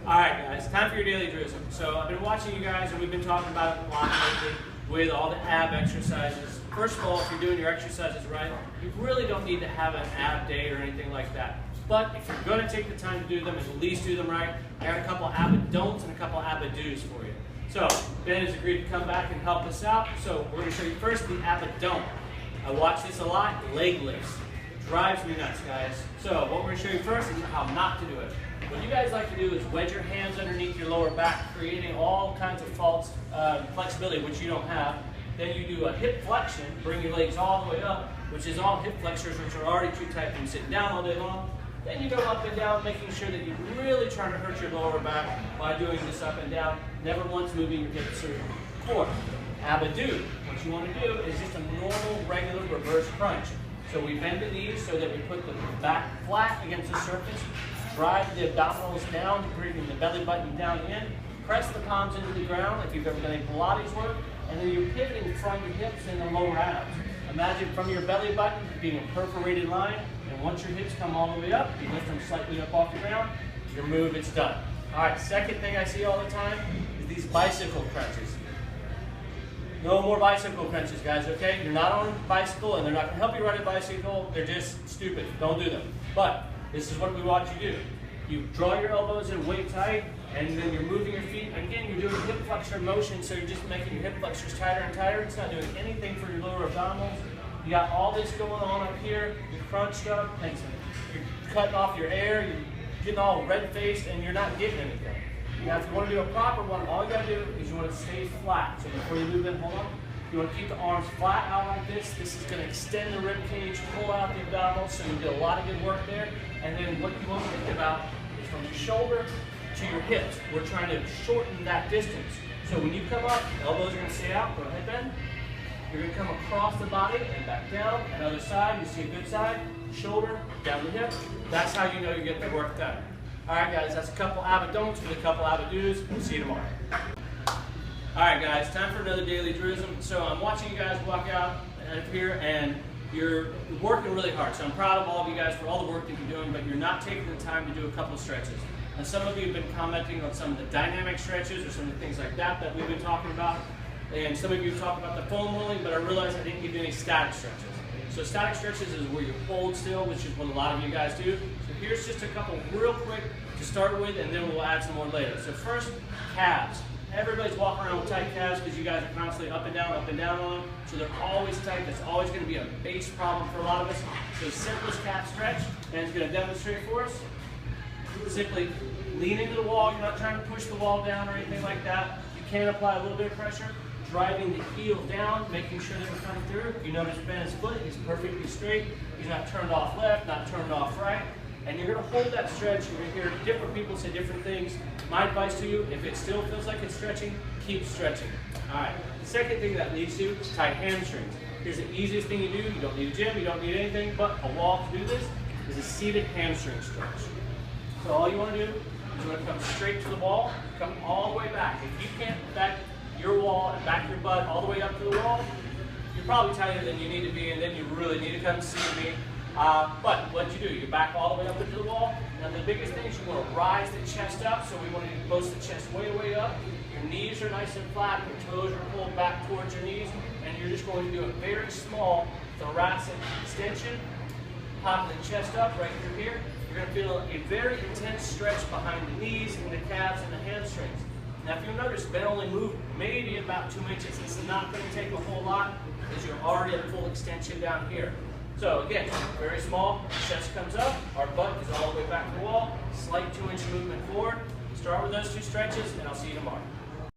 Alright guys, time for your daily drills. So I've been watching you guys and we've been talking about it a lot lately with all the ab exercises. First of all, if you're doing your exercises right, you really don't need to have an ab day or anything like that. But if you're going to take the time to do them, at least do them right. I got a couple of Abadonts and a couple of Abados for you. So Ben has agreed to come back and help us out. So we're going to show you first the Abadont. I watch this a lot, leg lifts. Drives me nuts, guys. So what we're going to show you first is how not to do it. What you guys like to do is wedge your hands underneath your lower back, creating all kinds of false flexibility, which you don't have. Then you do a hip flexion, bring your legs all the way up, which is all hip flexors, which are already too tight from sitting down all day long. Then you go up and down, making sure that you're really trying to hurt your lower back by doing this up and down, never once moving your hips or core. Abado, what you want to do is just a normal, regular reverse crunch. So we bend the knees so that we put the back flat against the surface, drive the abdominals down, bringing the belly button down in, press the palms into the ground if you've ever done any Pilates work, and then you're pivoting from your hips and the lower abs. Imagine from your belly button being a perforated line, and once your hips come all the way up, you lift them slightly up off the ground, your move, it's done. All right, second thing I see all the time is these bicycle crunches. No more bicycle crunches, guys, okay? You're not on a bicycle and they're not gonna help you ride a bicycle. They're just stupid, don't do them. But this is what we want you to do. You draw your elbows in way tight and then you're moving your feet. Again, you're doing hip flexor motion, so you're just making your hip flexors tighter and tighter. It's not doing anything for your lower abdominals. You got all this going on up here. You're crunched up, and you're cutting off your air, you're getting all red-faced and you're not getting anything. Now, if you want to do a proper one, all you got to do is you want to stay flat. So before you move in, hold on. You want to keep the arms flat out like this. This is going to extend the rib cage, pull out the abdominals, so you get a lot of good work there. And then what you want to think about is from your shoulder to your hips. We're trying to shorten that distance. So when you come up, elbows are going to stay out. Go ahead, Ben. You're going to come across the body and back down. Another side, you see a good side. Shoulder, down the hip. That's how you know you're getting the work done. Alright guys, that's a couple Abadonts with a couple Abados. We'll see you tomorrow. Alright guys, time for another daily druism. So I'm watching you guys walk out here and you're working really hard. So I'm proud of all of you guys for all the work that you're doing, but you're not taking the time to do a couple of stretches. And some of you have been commenting on some of the dynamic stretches or some of the things like that we've been talking about. And some of you talked about the foam rolling, but I realized I didn't give you any static stretches. So static stretches is where you hold still, which is what a lot of you guys do. So here's just a couple real quick to start with, and then we'll add some more later. So first, calves. Everybody's walking around with tight calves because you guys are constantly up and down on them. So they're always tight. That's always going to be a base problem for a lot of us. So simplest calf stretch, and it's going to demonstrate for us. Simply lean into the wall. You're not trying to push the wall down or anything like that. You can apply a little bit of pressure. Driving the heel down, making sure that we're coming through. You notice Ben's foot is perfectly straight. He's not turned off left, not turned off right. And you're going to hold that stretch. You're going to hear different people say different things. My advice to you, if it still feels like it's stretching, keep stretching. All right. The second thing that leads to is tight hamstrings. Here's the easiest thing you do. You don't need a gym. You don't need anything but a wall to do this. Is a seated hamstring stretch. So all you want to do is you want to come straight to the wall, come all the way back. If you can't back your wall and back your butt all the way up to the wall, you're probably tighter than you need to be, and then you really need to come see me. But what you do, you back all the way up into the wall. Now the biggest thing is you want to rise the chest up, so we want to boast the chest way, way up. Your knees are nice and flat, your toes are pulled back towards your knees, and you're just going to do a very small thoracic extension, popping the chest up right through here. You're going to feel a very intense stretch behind the knees and the calves and the hamstrings. Now if you'll notice, Ben only moved maybe about 2 inches. This is not going to take a whole lot because you're already at full extension down here. So again, very small, chest comes up, our butt is all the way back to the wall, slight 2-inch movement forward. Start with those two stretches and I'll see you tomorrow.